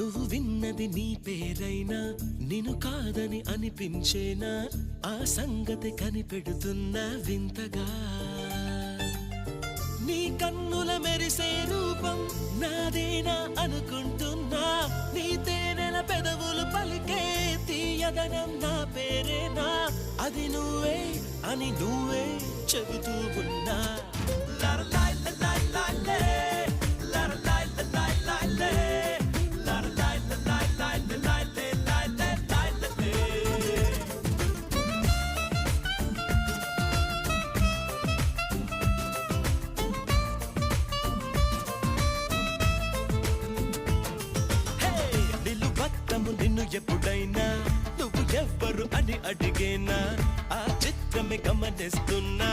నువ్వు విన్నది నీ పేరైనా నిన్ను కాదని అనిపించేనా ఆ సంగతి కనిపెడుతున్నా వింతగా నీ కన్నుల మెరిసే రూపం నాదేనా అనుకుంటున్నా నీ తేనెల పెదవులు పలికే తీయదనం నా పేరేనా అది నువ్వే అని నువ్వే చెబుతూ ఉన్నా నిన్ను ఎప్పుడైనా నువ్వు ఎవ్వరు అని అడిగేనా ఆ చిత్రమే గమనిస్తున్నా